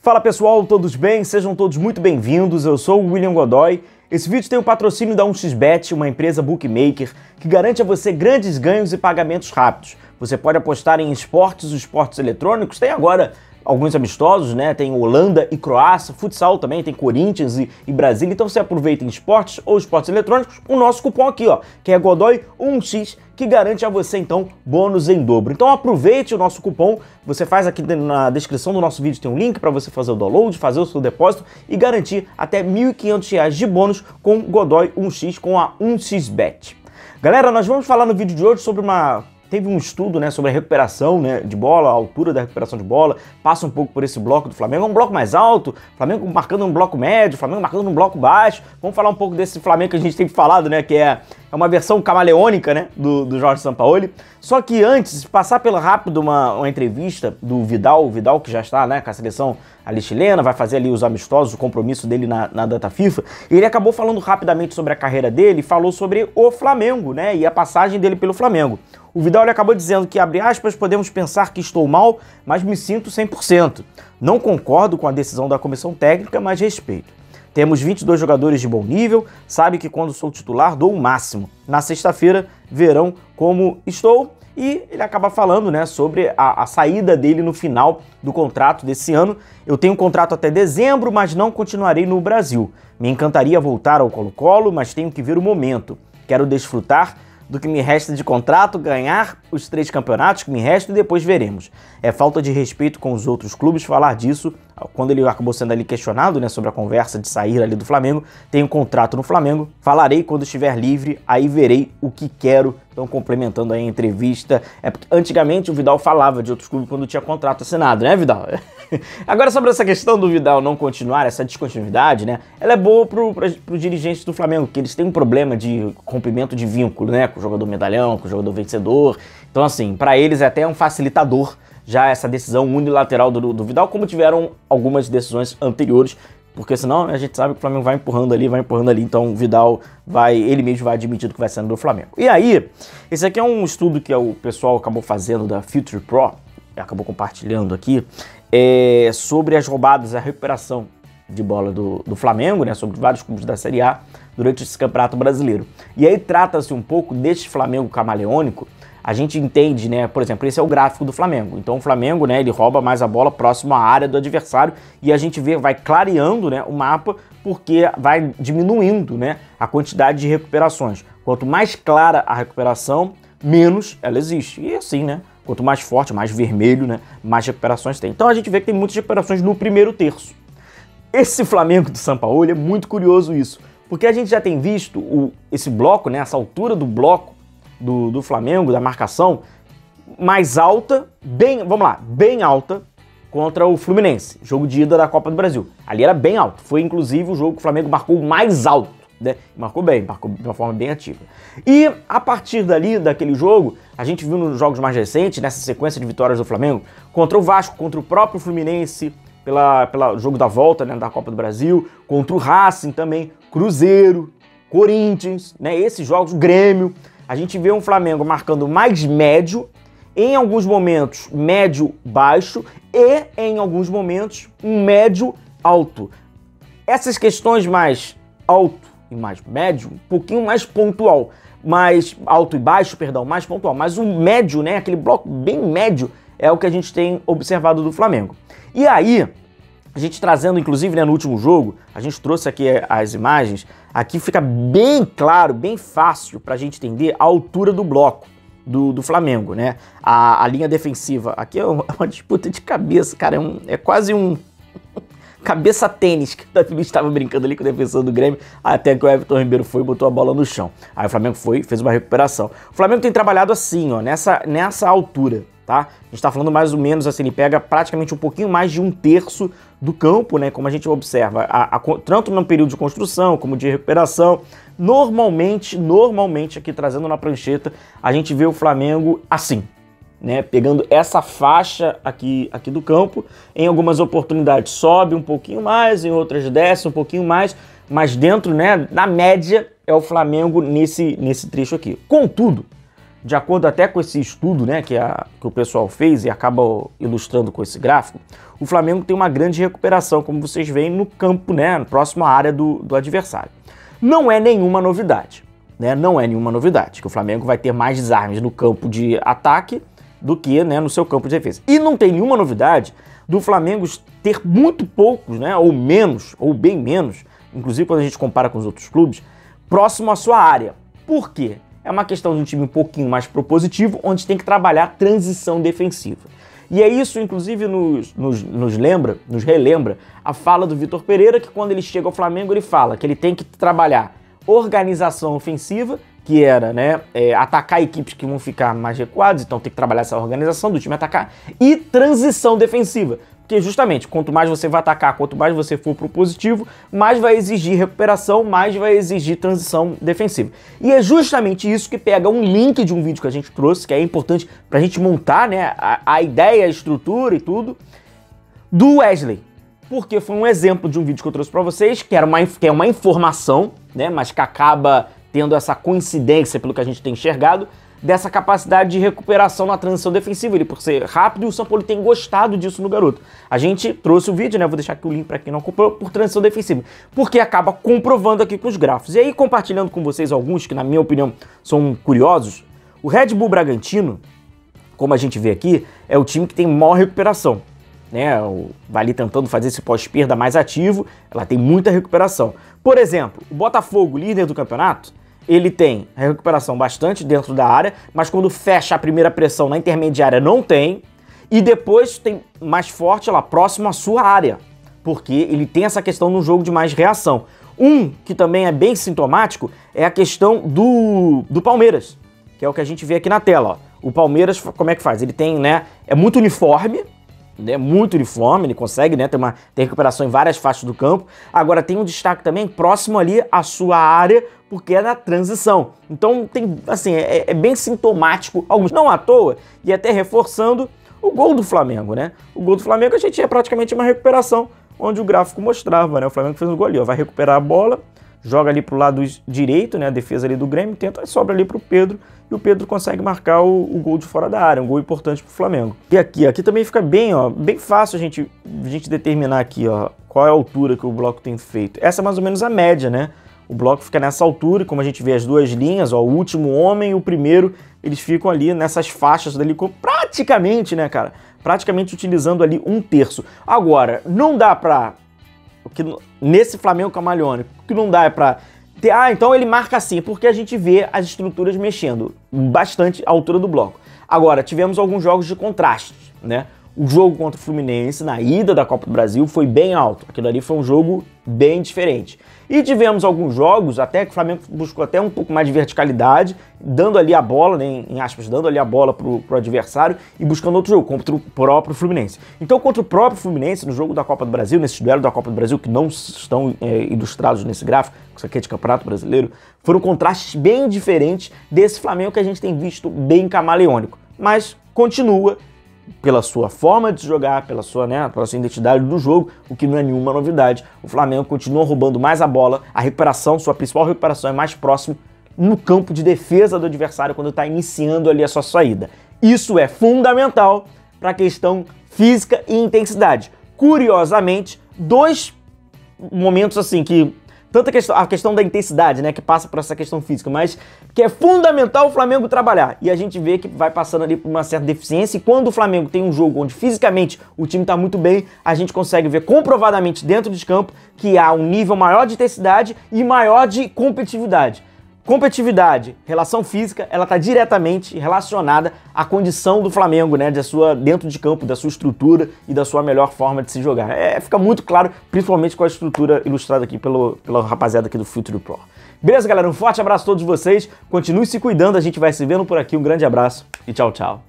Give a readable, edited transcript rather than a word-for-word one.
Fala pessoal, todos bem? Sejam todos muito bem-vindos, eu sou o William Godoy. Esse vídeo tem o patrocínio da 1xBet, uma empresa bookmaker que garante a você grandes ganhos e pagamentos rápidos. Você pode apostar em esportes, os esportes eletrônicos, tem agora alguns amistosos, né? Tem Holanda e Croácia, futsal também, tem Corinthians e Brasília. Então você aproveita em esportes ou esportes eletrônicos, o nosso cupom aqui, ó, que é Godoy1x, que garante a você, então, bônus em dobro. Então aproveite o nosso cupom, você faz aqui na descrição do nosso vídeo, tem um link para você fazer o download, fazer o seu depósito e garantir até R$ 1.500 de bônus com Godoy1x, com a 1xBet. Galera, nós vamos falar no vídeo de hoje sobre Teve um estudo, né, sobre a recuperação, né, de bola, a altura da recuperação de bola, passa um pouco por esse bloco do Flamengo, é um bloco mais alto, Flamengo marcando um bloco médio, Flamengo marcando um bloco baixo. Vamos falar um pouco desse Flamengo que a gente tem falado, né, que é uma versão camaleônica, né, do Jorge Sampaoli. Só que antes, passar pela rápido uma entrevista do Vidal, que já está, né, com a seleção ali chilena, vai fazer ali os amistosos, o compromisso dele na data FIFA, e ele acabou falando rapidamente sobre a carreira dele, falou sobre o Flamengo, né, e a passagem dele pelo Flamengo. O Vidal ele acabou dizendo que, abre aspas, podemos pensar que estou mal, mas me sinto 100%. Não concordo com a decisão da comissão técnica, mas respeito. Temos 22 jogadores de bom nível, sabe que quando sou titular dou o máximo. Na sexta-feira verão como estou. E ele acaba falando, né, sobre a saída dele no final do contrato desse ano. Eu tenho um contrato até dezembro, mas não continuarei no Brasil. Me encantaria voltar ao Colo-Colo, mas tenho que ver o momento. Quero desfrutar do que me resta de contrato, ganhar os 3 campeonatos que me restam e depois veremos. É falta de respeito com os outros clubes falar disso. Quando ele acabou sendo ali questionado, né, sobre a conversa de sair ali do Flamengo, tenho um contrato no Flamengo, falarei quando estiver livre, aí verei o que quero. Então, complementando aí a entrevista, porque antigamente o Vidal falava de outros clubes quando tinha contrato assinado, né, Vidal? Agora, sobre essa questão do Vidal não continuar, essa descontinuidade, né, ela é boa para os dirigentes do Flamengo, que eles têm um problema de rompimento de vínculo, né, com o jogador medalhão, com o jogador vencedor. Então, assim, para eles é até um facilitador já essa decisão unilateral do Vidal, como tiveram algumas decisões anteriores, porque senão a gente sabe que o Flamengo vai empurrando ali, então o Vidal ele mesmo vai admitindo que vai saindo do Flamengo. E aí, esse aqui é um estudo que o pessoal acabou fazendo da Future Pro, acabou compartilhando aqui, sobre as roubadas, a recuperação de bola do Flamengo, né, sobre vários clubes da Série A durante esse Campeonato Brasileiro. E aí trata-se um pouco deste Flamengo camaleônico. A gente entende, né, por exemplo, esse é o gráfico do Flamengo. Então o Flamengo, né, ele rouba mais a bola próximo à área do adversário e a gente vai clareando, né, o mapa, porque vai diminuindo, né, a quantidade de recuperações. Quanto mais clara a recuperação, menos ela existe. E assim, né, quanto mais forte, mais vermelho, né, mais recuperações tem. Então a gente vê que tem muitas recuperações no primeiro terço. Esse Flamengo do Sampaoli é muito curioso isso, porque a gente já tem visto esse bloco, né, essa altura do bloco do Flamengo, da marcação, mais alta, bem alta, contra o Fluminense, jogo de ida da Copa do Brasil. Ali era bem alto, foi inclusive o jogo que o Flamengo marcou mais alto, né? Marcou de uma forma bem ativa. E a partir daquele jogo, a gente viu nos jogos mais recentes, nessa sequência de vitórias do Flamengo, contra o Vasco, contra o próprio Fluminense, pelo jogo da volta, né, da Copa do Brasil, contra o Racing também, Cruzeiro, Corinthians, né, esses jogos, Grêmio. A gente vê um Flamengo marcando mais médio, em alguns momentos médio-baixo e em alguns momentos um médio-alto. Essas questões mais alto e mais médio, um pouquinho mais pontual, mais alto e baixo, perdão, mais pontual, mas o médio, né, aquele bloco bem médio, é o que a gente tem observado do Flamengo. E aí, a gente trazendo, inclusive, né, no último jogo, a gente trouxe aqui as imagens, aqui fica bem claro, bem fácil para a gente entender a altura do bloco do Flamengo, né? A linha defensiva, aqui é uma disputa de cabeça, cara, é quase um cabeça tênis, que o Davi Luiz estava brincando ali com o defensor do Grêmio, até que o Everton Ribeiro foi e botou a bola no chão. Aí o Flamengo fez uma recuperação. O Flamengo tem trabalhado assim, ó, nessa altura, tá? A gente tá falando mais ou menos assim, ele pega praticamente um pouquinho mais de um terço do campo, né? Como a gente observa, tanto no período de construção como de recuperação. Normalmente, aqui trazendo na prancheta, a gente vê o Flamengo assim, né? Pegando essa faixa aqui do campo, em algumas oportunidades sobe um pouquinho mais, em outras desce um pouquinho mais, mas dentro, né, na média, é o Flamengo nesse trecho aqui. Contudo, de acordo até com esse estudo, né, que o pessoal fez e acaba ilustrando com esse gráfico, o Flamengo tem uma grande recuperação, como vocês veem, no campo, né, próximo à área do adversário. Não é nenhuma novidade, né, não é nenhuma novidade, que o Flamengo vai ter mais desarmes no campo de ataque do que, né, no seu campo de defesa. E não tem nenhuma novidade do Flamengo ter muito poucos, né, ou menos, ou bem menos, inclusive quando a gente compara com os outros clubes, próximo à sua área. Por quê? É uma questão de um time um pouquinho mais propositivo, onde tem que trabalhar transição defensiva. E é isso, inclusive, nos relembra a fala do Vitor Pereira, que quando ele chega ao Flamengo, ele fala que ele tem que trabalhar organização ofensiva, que era, né, atacar equipes que vão ficar mais recuadas, então tem que trabalhar essa organização do time atacar, e transição defensiva. Porque justamente, quanto mais você vai atacar, quanto mais você for pro positivo, mais vai exigir recuperação, mais vai exigir transição defensiva. E é justamente isso que pega um link de um vídeo que a gente trouxe, que é importante pra gente montar, né, a ideia, a estrutura e tudo, do Wesley. Porque foi um exemplo de um vídeo que eu trouxe pra vocês, que é uma informação, né, mas que acaba tendo essa coincidência pelo que a gente tem enxergado, dessa capacidade de recuperação na transição defensiva, ele por ser rápido, e o São Paulo tem gostado disso no garoto. A gente trouxe o vídeo, né, vou deixar aqui o link para quem não acompanhou, por transição defensiva, porque acaba comprovando aqui com os gráficos. E aí, compartilhando com vocês alguns que, na minha opinião, são curiosos, o Red Bull Bragantino, como a gente vê aqui, é o time que tem maior recuperação, né, vai ali tentando fazer esse pós-perda mais ativo, ela tem muita recuperação. Por exemplo, o Botafogo, líder do campeonato, ele tem a recuperação bastante dentro da área, mas quando fecha a primeira pressão na intermediária não tem, e depois tem mais forte lá próximo à sua área, porque ele tem essa questão no jogo de mais reação. Um que também é bem sintomático é a questão do Palmeiras, que é o que a gente vê aqui na tela, ó. O Palmeiras, como é que faz? Ele tem, né, é muito uniforme, ele consegue, né, ter recuperação em várias faixas do campo. Agora tem um destaque também próximo ali à sua área, porque é na transição. Então tem, assim, é bem sintomático, alguns não à toa, e até reforçando o gol do Flamengo, né? O gol do Flamengo a gente tinha praticamente uma recuperação, onde o gráfico mostrava, né? O Flamengo fez um gol ali, ó, vai recuperar a bola, joga ali pro lado direito, né, a defesa ali do Grêmio, tenta e sobra ali pro Pedro, e o Pedro consegue marcar o gol de fora da área, um gol importante pro Flamengo. E aqui também fica bem, ó, bem fácil a gente determinar aqui, ó, qual é a altura que o bloco tem feito. Essa é mais ou menos a média, né? O bloco fica nessa altura, e como a gente vê as duas linhas, ó, o último homem e o primeiro, eles ficam ali nessas faixas dali, praticamente, né, cara? Praticamente utilizando ali 1/3. Agora, não dá pra... nesse Flamengo camaleônico, o que não dá é pra ter... então ele marca assim, porque a gente vê as estruturas mexendo bastante a altura do bloco. Agora, tivemos alguns jogos de contraste, né? O jogo contra o Fluminense, na ida da Copa do Brasil, foi bem alto. Aquilo ali foi um jogo bem diferente. E tivemos alguns jogos, até que o Flamengo buscou até um pouco mais de verticalidade, dando ali a bola, né, em aspas, dando ali a bola pro adversário e buscando outro jogo, contra o próprio Fluminense. Então, contra o próprio Fluminense, no jogo da Copa do Brasil, nesse duelo da Copa do Brasil, que não estão ilustrados nesse gráfico, isso aqui é de Campeonato Brasileiro, foram contrastes bem diferentes desse Flamengo que a gente tem visto bem camaleônico. Mas continua pela sua forma de jogar, pela sua identidade do jogo, o que não é nenhuma novidade. O Flamengo continua roubando mais a bola, a recuperação, sua principal recuperação é mais próximo no campo de defesa do adversário quando está iniciando ali a sua saída. Isso é fundamental para a questão física e intensidade. Curiosamente, dois momentos assim que... tanto a questão da intensidade, né, que passa por essa questão física, mas que é fundamental o Flamengo trabalhar. E a gente vê que vai passando ali por uma certa deficiência, e quando o Flamengo tem um jogo onde fisicamente o time está muito bem, a gente consegue ver comprovadamente dentro de campo que há um nível maior de intensidade e maior de competitividade. Competitividade, relação física, ela está diretamente relacionada à condição do Flamengo, né, dentro de campo, da sua estrutura e da sua melhor forma de se jogar. Fica muito claro, principalmente com a estrutura ilustrada aqui pela rapaziada aqui do Future Pro. Beleza, galera? Um forte abraço a todos vocês, continue se cuidando, a gente vai se vendo por aqui, um grande abraço e tchau, tchau.